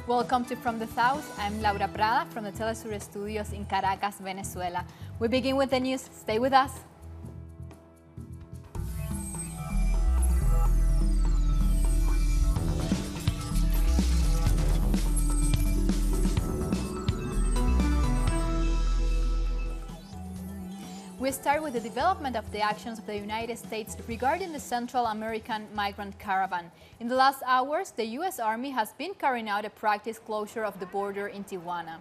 Welcome to From the South. I'm Laura Prada from the Telesur Studios in Caracas, Venezuela. We begin with the news. Stay with us. We start with the development of the actions of the United States regarding the Central American migrant caravan. In the last hours, the U.S. Army has been carrying out a practice closure of the border in Tijuana.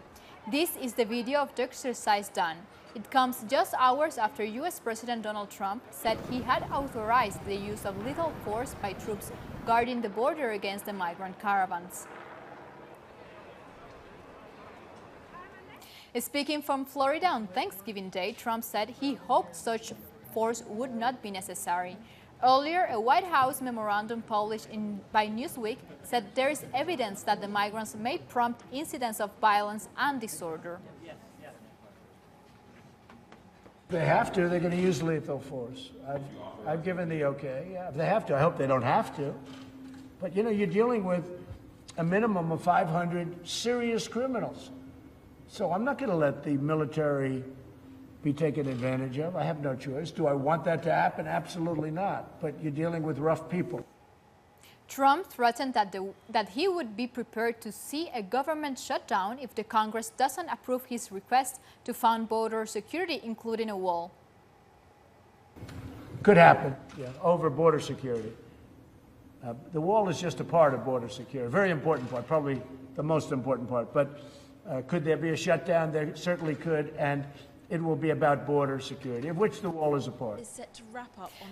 This is the video of the exercise done. It comes just hours after U.S. President Donald Trump said he had authorized the use of lethal force by troops guarding the border against the migrant caravans. Speaking from Florida on Thanksgiving Day, Trump said he hoped such force would not be necessary. Earlier, a White House memorandum published by Newsweek said there is evidence that the migrants may prompt incidents of violence and disorder. If they have to, they're going to use lethal force. I've given the okay. Yeah, if they have to, I hope they don't have to. But, you know, you're dealing with a minimum of 500 serious criminals. So I'm not going to let the military be taken advantage of. I have no choice. Do I want that to happen? Absolutely not. But you're dealing with rough people. Trump threatened that he would be prepared to see a government shutdown if the Congress doesn't approve his request to fund border security, including a wall. Could happen, yeah, over border security. The wall is just a part of border security, a very important part, probably the most important part. But could there be a shutdown? There certainly could, and it will be about border security, of which the wall is a part.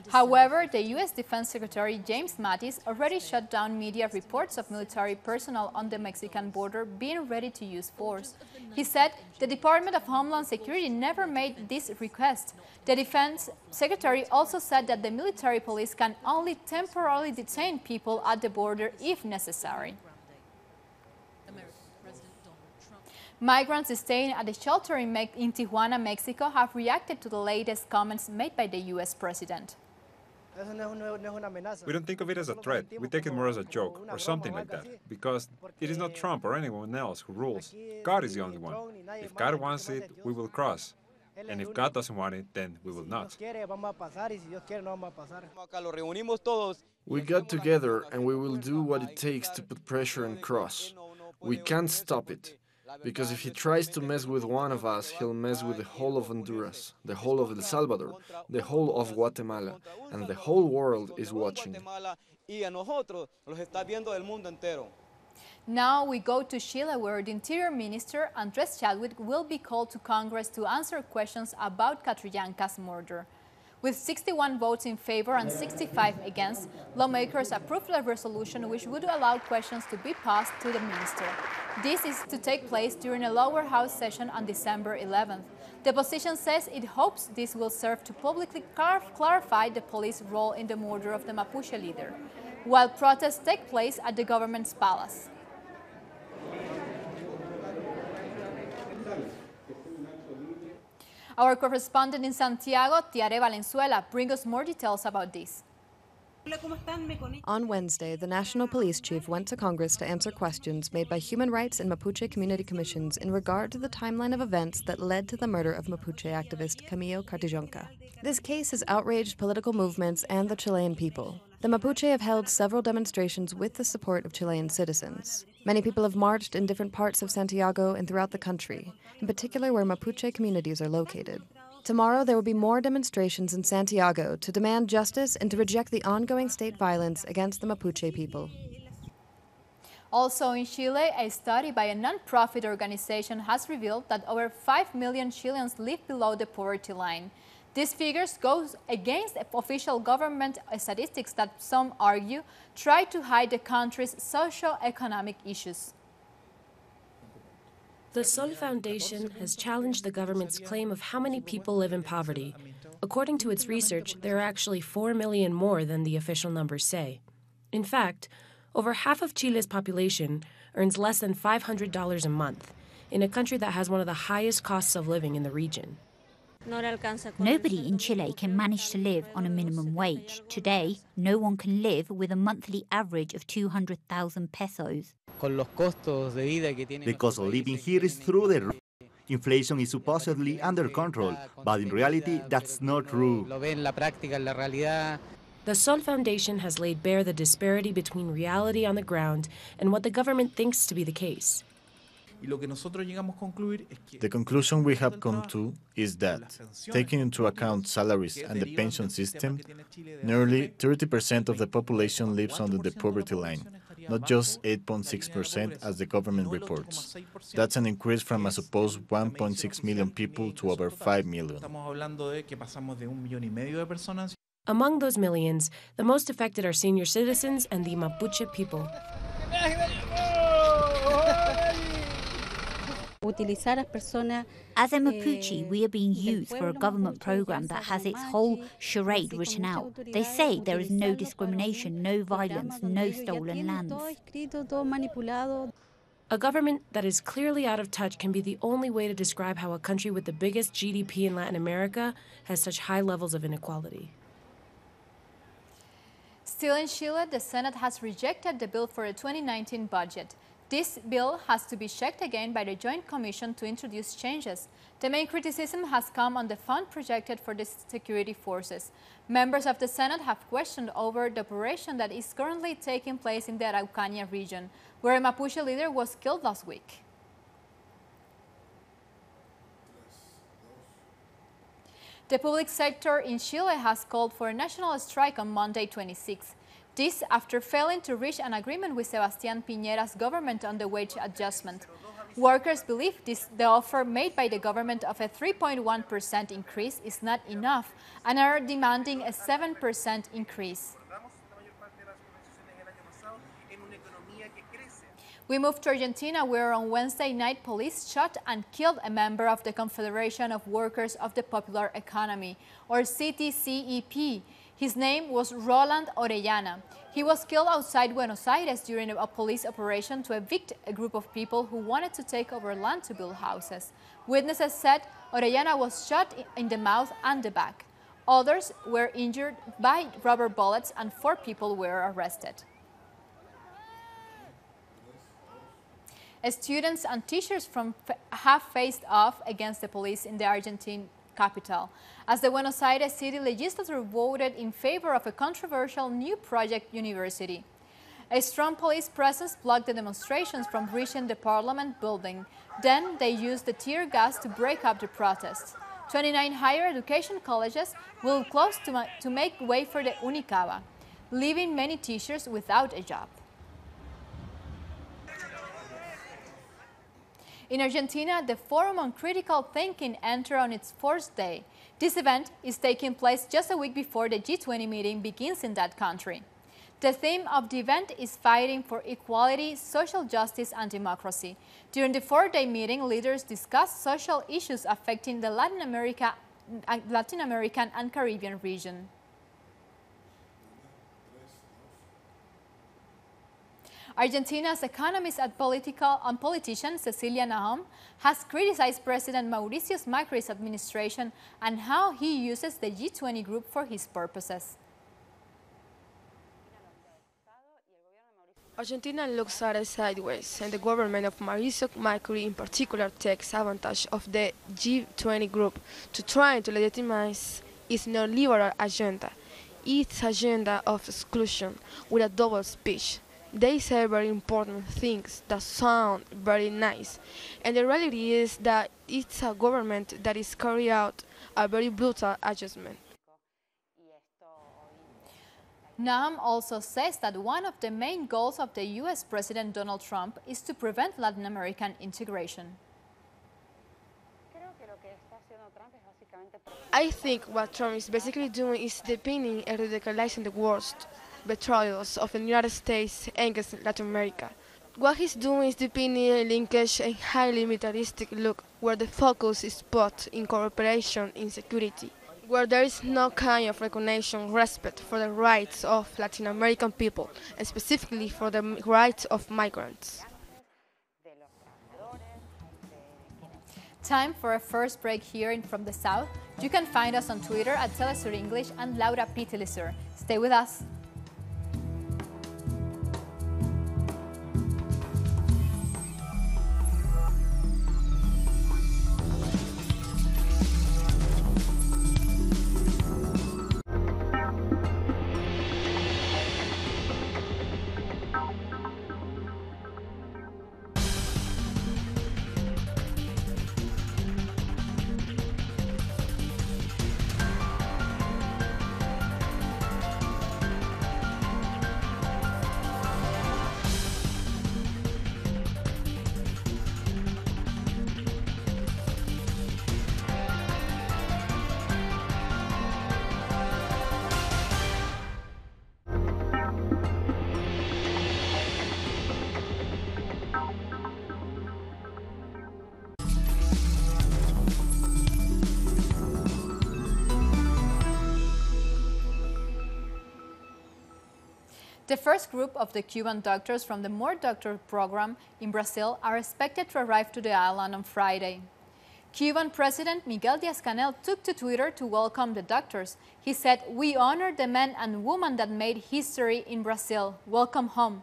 However, the U.S. Defense Secretary James Mattis already shut down media reports of military personnel on the Mexican border being ready to use force. He said the Department of Homeland Security never made this request. The Defense Secretary also said that the military police can only temporarily detain people at the border if necessary. Migrants staying at a shelter in Tijuana, Mexico, have reacted to the latest comments made by the U.S. president. We don't think of it as a threat. We take it more as a joke or something like that, because it is not Trump or anyone else who rules. God is the only one. If God wants it, we will cross. And if God doesn't want it, then we will not. We got together and we will do what it takes to put pressure and cross. We can't stop it. Because if he tries to mess with one of us, he'll mess with the whole of Honduras, the whole of El Salvador, the whole of Guatemala, and the whole world is watching. Now we go to Chile, where the Interior Minister, Andrés Chadwick, will be called to Congress to answer questions about Catrillanca's murder. With 61 votes in favor and 65 against, lawmakers approved a resolution which would allow questions to be passed to the minister. This is to take place during a lower house session on December 11th. The opposition says it hopes this will serve to publicly clarify the police role in the murder of the Mapuche leader, while protests take place at the government's palace. Our correspondent in Santiago, Tiare Valenzuela, brings us more details about this. On Wednesday, the National Police Chief went to Congress to answer questions made by human rights and Mapuche community commissions in regard to the timeline of events that led to the murder of Mapuche activist Camilo Catrillanca. This case has outraged political movements and the Chilean people. The Mapuche have held several demonstrations with the support of Chilean citizens. Many people have marched in different parts of Santiago and throughout the country, in particular where Mapuche communities are located. Tomorrow, there will be more demonstrations in Santiago to demand justice and to reject the ongoing state violence against the Mapuche people. Also in Chile, a study by a non-profit organization has revealed that over 5 million Chileans live below the poverty line. These figures go against official government statistics that some argue try to hide the country's socio-economic issues. The Sol Foundation has challenged the government's claim of how many people live in poverty. According to its research, there are actually 4 million more than the official numbers say. In fact, over half of Chile's population earns less than $500 a month, in a country that has one of the highest costs of living in the region. Nobody in Chile can manage to live on a minimum wage. Today, no one can live with a monthly average of 200,000 pesos. The cost of living here is through the roof. Inflation is supposedly under control, but in reality, that's not true. The Sol Foundation has laid bare the disparity between reality on the ground and what the government thinks to be the case. The conclusion we have come to is that, taking into account salaries and the pension system, nearly 30% of the population lives under the poverty line, not just 8.6% as the government reports. That's an increase from a supposed 1.6 million people to over 5 million. Among those millions, the most affected are senior citizens and the Mapuche people. As a Mapuche, we are being used for a government program that has its whole charade written out. They say there is no discrimination, no violence, no stolen lands. A government that is clearly out of touch can be the only way to describe how a country with the biggest GDP in Latin America has such high levels of inequality. Still in Chile, the Senate has rejected the bill for the 2019 budget. This bill has to be checked again by the Joint Commission to introduce changes. The main criticism has come on the fund projected for the security forces. Members of the Senate have questioned over the operation that is currently taking place in the Araucania region, where a Mapuche leader was killed last week. The public sector in Chile has called for a national strike on Monday 26. This after failing to reach an agreement with Sebastián Piñera's government on the wage adjustment. Workers believe the offer made by the government of a 3.1% increase is not enough and are demanding a 7% increase. We move to Argentina, where on Wednesday night police shot and killed a member of the Confederation of Workers of the Popular Economy, or CTCEP. His name was Roland Orellana. He was killed outside Buenos Aires during a police operation to evict a group of people who wanted to take over land to build houses. Witnesses said Orellana was shot in the mouth and the back. Others were injured by rubber bullets and 4 people were arrested. Students and teachers have faced off against the police in the Argentine capital, as the Buenos Aires city legislature voted in favor of a controversial new project university. A strong police presence blocked the demonstrations from reaching the parliament building. Then they used the tear gas to break up the protests. 29 higher education colleges will close to make way for the Unicaba, leaving many teachers without a job. In Argentina, the Forum on Critical Thinking entered on its 4th day. This event is taking place just a week before the G20 meeting begins in that country. The theme of the event is fighting for equality, social justice, and democracy. During the 4-day meeting, leaders discussed social issues affecting the Latin American and Caribbean region. Argentina's economist and politician Cecilia Nahom has criticized President Mauricio Macri's administration and how he uses the G20 group for his purposes. Argentina looks at it sideways, and the government of Mauricio Macri in particular takes advantage of the G20 group to try to legitimize its neoliberal agenda, its agenda of exclusion, with a double speech. They say very important things that sound very nice, and the reality is that it's a government that is carrying out a very brutal adjustment. Nahom also says that one of the main goals of the U.S. President Donald Trump is to prevent Latin American integration. I think what Trump is basically doing is deepening and radicalizing the worst betrayals of the United States against Latin America. What he's doing is deepening a linkage and highly militaristic look where the focus is put in cooperation in security, where there is no kind of recognition, respect for the rights of Latin American people, and specifically for the rights of migrants. Time for a first break here from the South. You can find us on Twitter at Telesur English and Laura P. Telesur. Stay with us. The first group of the Cuban doctors from the More Doctor program in Brazil are expected to arrive to the island on Friday. Cuban President Miguel Díaz-Canel took to Twitter to welcome the doctors. He said, "We honor the men and women that made history in Brazil. Welcome home."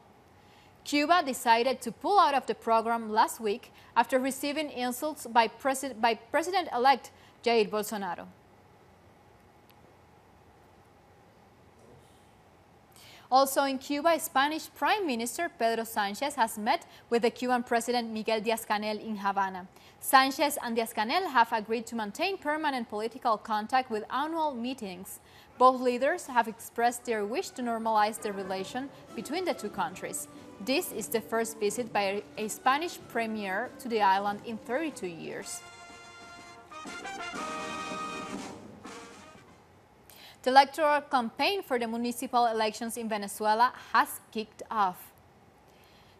Cuba decided to pull out of the program last week after receiving insults by President-elect Jair Bolsonaro. Also in Cuba, Spanish Prime Minister Pedro Sánchez has met with the Cuban President Miguel Díaz-Canel in Havana. Sánchez and Díaz-Canel have agreed to maintain permanent political contact with annual meetings. Both leaders have expressed their wish to normalize the relation between the two countries. This is the first visit by a Spanish premier to the island in 32 years. The electoral campaign for the municipal elections in Venezuela has kicked off.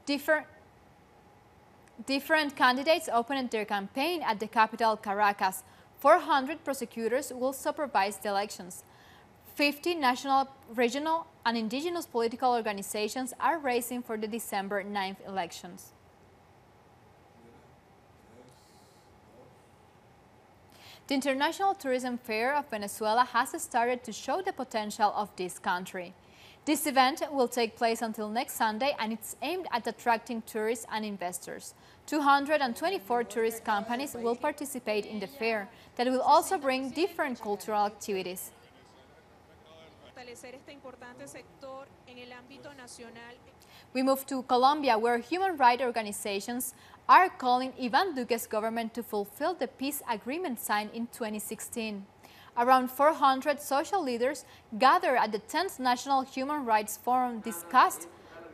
Different candidates opened their campaign at the capital, Caracas. 400 prosecutors will supervise the elections. 50 national, regional, and indigenous political organizations are racing for the December 9th elections. The International Tourism Fair of Venezuela has started to show the potential of this country. This event will take place until next Sunday, and it's aimed at attracting tourists and investors. 224 tourist companies will participate in the fair that will also bring different cultural activities. We move to Colombia, where human rights organizations are calling Iván Duque's government to fulfill the peace agreement signed in 2016. Around 400 social leaders gathered at the 10th National Human Rights Forum discussed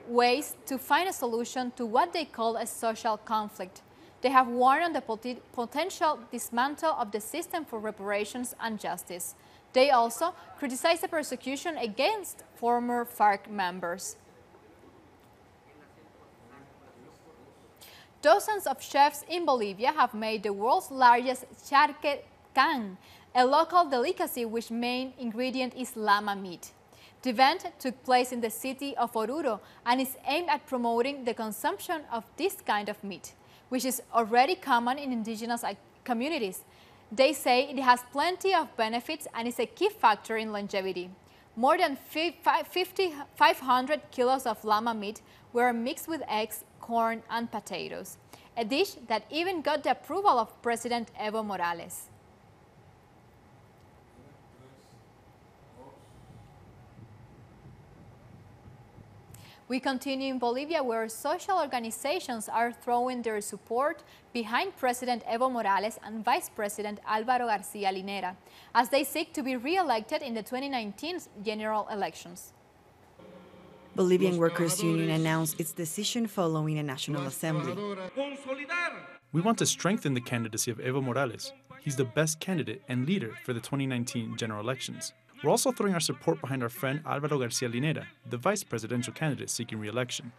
ways to find a solution to what they call a social conflict. They have warned on the potential dismantle of the system for reparations and justice. They also criticized the persecution against former FARC members. Dozens of chefs in Bolivia have made the world's largest charque can, a local delicacy which main ingredient is llama meat. The event took place in the city of Oruro and is aimed at promoting the consumption of this kind of meat, which is already common in indigenous communities. They say it has plenty of benefits and is a key factor in longevity. More than 500 kilos of llama meat were mixed with eggs, corn, and potatoes, a dish that even got the approval of President Evo Morales. We continue in Bolivia, where social organizations are throwing their support behind President Evo Morales and Vice President Álvaro García Linera as they seek to be re-elected in the 2019 general elections. Bolivian Workers' Union announced its decision following a national assembly. We want to strengthen the candidacy of Evo Morales. He's the best candidate and leader for the 2019 general elections. We're also throwing our support behind our friend Álvaro García Linera, the vice presidential candidate seeking re-election.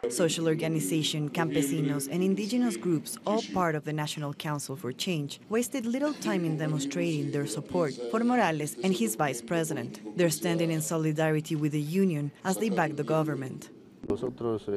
Social organization, campesinos, and indigenous groups, all part of the National Council for Change, wasted little time in demonstrating their support for Morales and his vice president. They're standing in solidarity with the union as they back the government.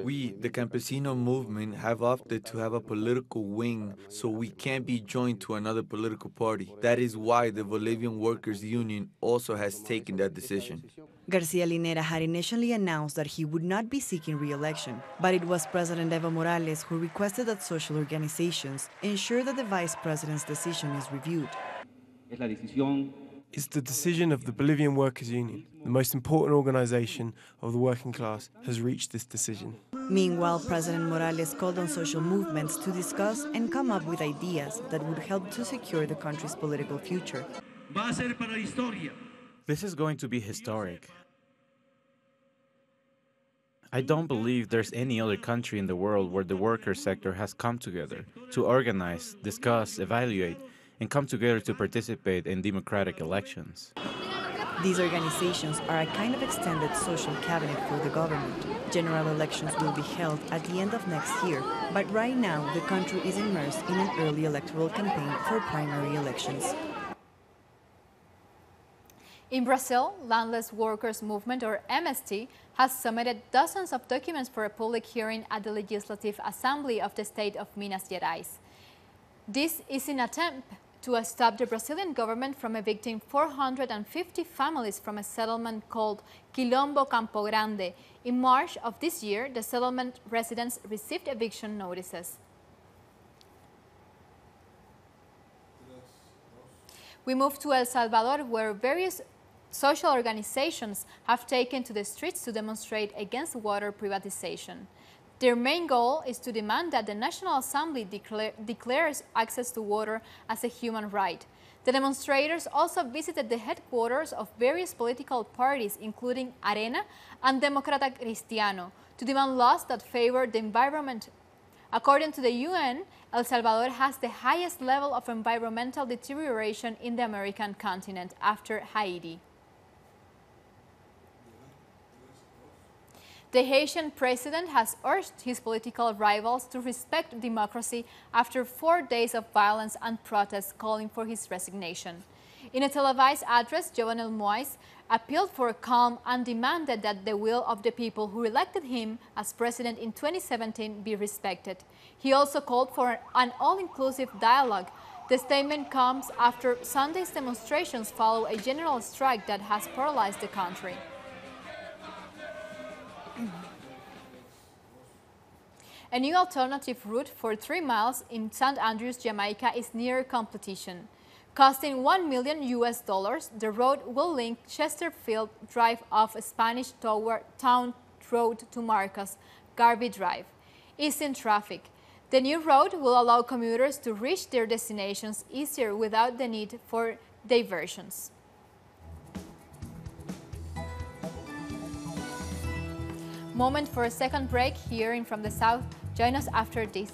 We, the campesino movement, have opted to have a political wing so we can't be joined to another political party. That is why the Bolivian Workers' Union also has taken that decision. García Linera had initially announced that he would not be seeking re-election, but it was President Evo Morales who requested that social organizations ensure that the vice president's decision is reviewed. It's the decision of the Bolivian Workers' Union. The most important organization of the working class has reached this decision. Meanwhile, President Morales called on social movements to discuss and come up with ideas that would help to secure the country's political future. This is going to be historic. I don't believe there's any other country in the world where the worker sector has come together to organize, discuss, evaluate, and come together to participate in democratic elections. These organizations are a kind of extended social cabinet for the government. General elections will be held at the end of next year, but right now the country is immersed in an early electoral campaign for primary elections. In Brazil, Landless Workers Movement, or MST, has submitted dozens of documents for a public hearing at the Legislative Assembly of the state of Minas Gerais. This is an attempt to stop the Brazilian government from evicting 450 families from a settlement called Quilombo Campo Grande. In March of this year, the settlement residents received eviction notices. We move to El Salvador, where various social organizations have taken to the streets to demonstrate against water privatization. Their main goal is to demand that the National Assembly declares access to water as a human right. The demonstrators also visited the headquarters of various political parties, including Arena and Democrata Cristiano, to demand laws that favor the environment. According to the UN, El Salvador has the highest level of environmental deterioration in the American continent after Haiti. The Haitian president has urged his political rivals to respect democracy after 4 days of violence and protests, calling for his resignation. In a televised address, Jovenel Moïse appealed for calm and demanded that the will of the people who elected him as president in 2017 be respected. He also called for an all-inclusive dialogue. The statement comes after Sunday's demonstrations follow a general strike that has paralyzed the country. A new alternative route for 3 miles in St. Andrews, Jamaica is near completion. Costing $1 million, the road will link Chesterfield Drive off Spanish Town Road to Marcus Garvey Drive. Easing traffic. The new road will allow commuters to reach their destinations easier without the need for diversions. Moment for a second break, hearing from the south. Join us after this.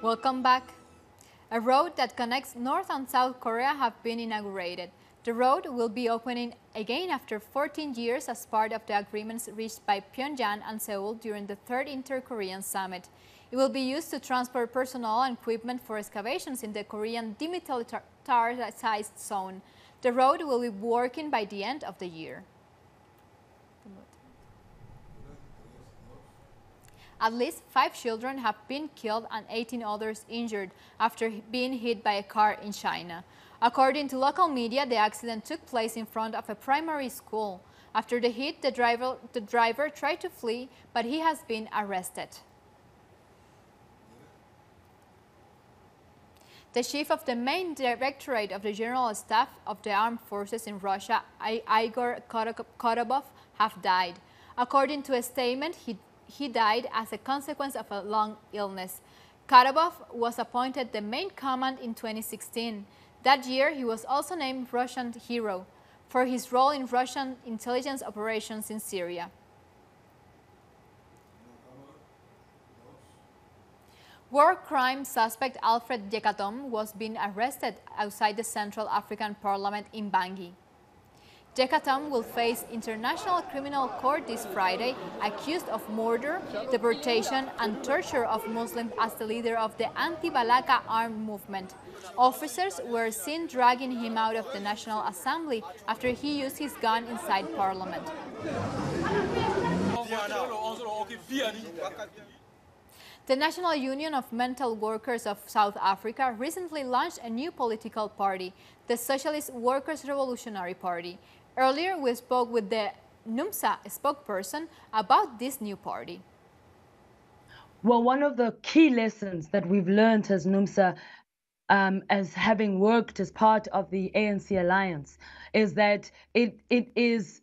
Welcome back. A road that connects North and South Korea have been inaugurated. The road will be opening again after 14 years as part of the agreements reached by Pyongyang and Seoul during the third Inter-Korean Summit. It will be used to transport personnel and equipment for excavations in the Korean demilitarized zone. The road will be working by the end of the year. At least 5 children have been killed and 18 others injured after being hit by a car in China. According to local media, the accident took place in front of a primary school. After the hit, the driver tried to flee, but he has been arrested. The chief of the main directorate of the General Staff of the Armed Forces in Russia, Igor Korobov, has died. According to a statement, he died as a consequence of a long illness. Korobov was appointed the main command in 2016. That year, he was also named Russian hero for his role in Russian intelligence operations in Syria. War crime suspect Alfred Yekatom was being arrested outside the Central African Parliament in Bangui. Yekatom will face International Criminal Court this Friday, accused of murder, deportation, and torture of Muslims as the leader of the anti-Balaka armed movement. Officers were seen dragging him out of the National Assembly after he used his gun inside Parliament. The National Union of Mental Workers of South Africa recently launched a new political party, the Socialist Workers' Revolutionary Party. Earlier, we spoke with the NUMSA spokesperson about this new party. Well, one of the key lessons that we've learned as NUMSA, as having worked as part of the ANC alliance, is that it is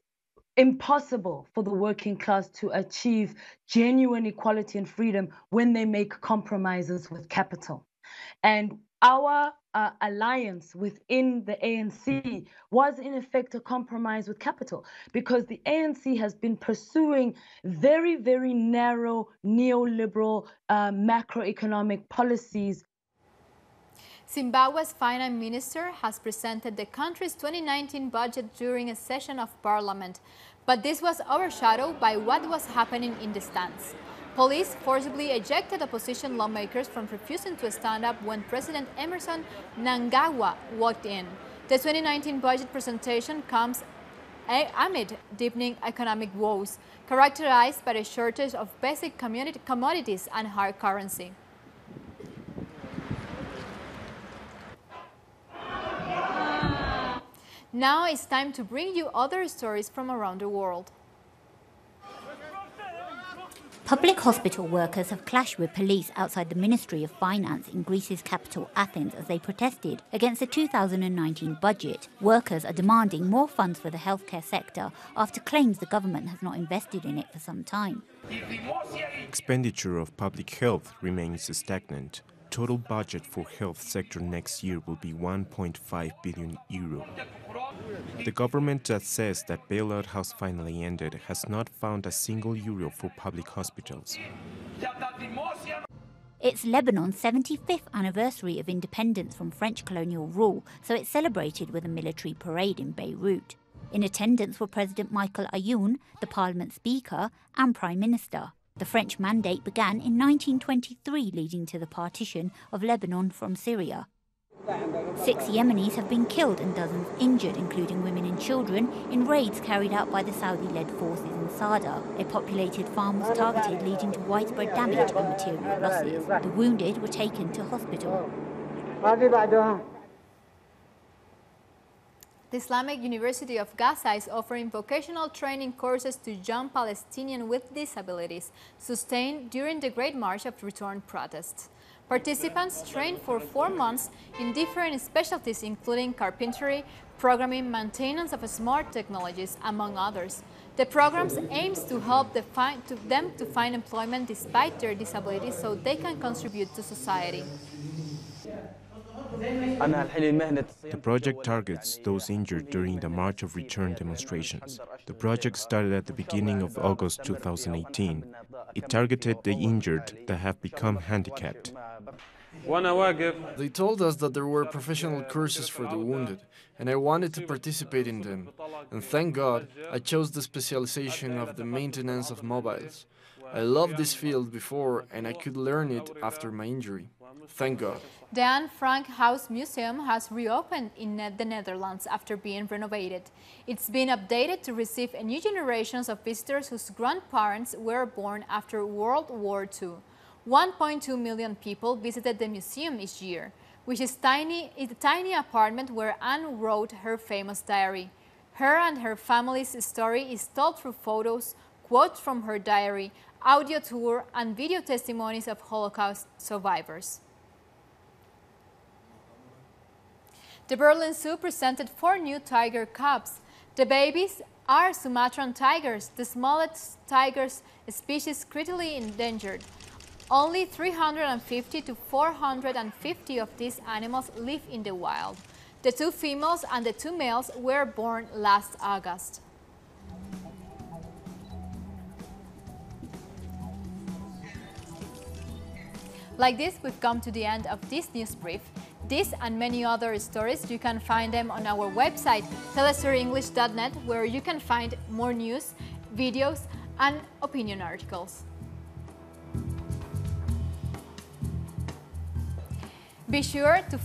impossible for the working class to achieve genuine equality and freedom when they make compromises with capital. And our alliance within the ANC was in effect a compromise with capital, because the ANC has been pursuing very, very narrow neoliberal macroeconomic policies. Zimbabwe's finance minister has presented the country's 2019 budget during a session of parliament, but this was overshadowed by what was happening in the stands. Police forcibly ejected opposition lawmakers from refusing to stand up when President Emerson Mnangagwa walked in. The 2019 budget presentation comes amid deepening economic woes, characterized by a shortage of basic commodities and hard currency. Now it's time to bring you other stories from around the world. Public hospital workers have clashed with police outside the Ministry of Finance in Greece's capital Athens as they protested against the 2019 budget. Workers are demanding more funds for the healthcare sector after claims the government has not invested in it for some time. Expenditure of public health remains stagnant. Total budget for health sector next year will be 1.5 billion euro. The government that says that bailout has finally ended has not found a single euro for public hospitals. It's Lebanon's 75th anniversary of independence from French colonial rule, so it's celebrated with a military parade in Beirut. In attendance were President Michael Ayoun, the parliament speaker, and Prime Minister. The French mandate began in 1923, leading to the partition of Lebanon from Syria. 6 Yemenis have been killed and dozens injured, including women and children, in raids carried out by the Saudi-led forces in Sada. A populated farm was targeted, leading to widespread damage and material losses. The wounded were taken to hospital. The Islamic University of Gaza is offering vocational training courses to young Palestinians with disabilities, sustained during the Great March of Return protests. Participants train for 4 months in different specialties, including carpentry, programming, maintenance of smart technologies, among others. The program aims to help them to find employment despite their disabilities so they can contribute to society. The project targets those injured during the March of Return demonstrations. The project started at the beginning of August 2018. It targeted the injured that have become handicapped. They told us that there were professional courses for the wounded, and I wanted to participate in them. And thank God, I chose the specialization of the maintenance of mobiles. I loved this field before, and I could learn it after my injury. Thank God. The Anne Frank House Museum has reopened in the Netherlands after being renovated. It's been updated to receive a new generation of visitors whose grandparents were born after World War II. 1.2 million people visited the museum each year, which is a tiny apartment where Anne wrote her famous diary. Her and her family's story is told through photos, quotes from her diary, audio tour, and video testimonies of Holocaust survivors. The Berlin Zoo presented 4 new tiger cubs. The babies are Sumatran tigers, the smallest tiger species critically endangered. Only 350 to 450 of these animals live in the wild. The 2 females and the 2 males were born last August. Like this, we've come to the end of this news brief. This and many other stories, you can find them on our website, telesurenglish.net, where you can find more news, videos, and opinion articles. Be sure to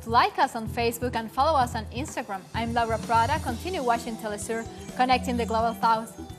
like us on Facebook and follow us on Instagram. I'm Laura Prada. Continue watching Telesur, connecting the Global South.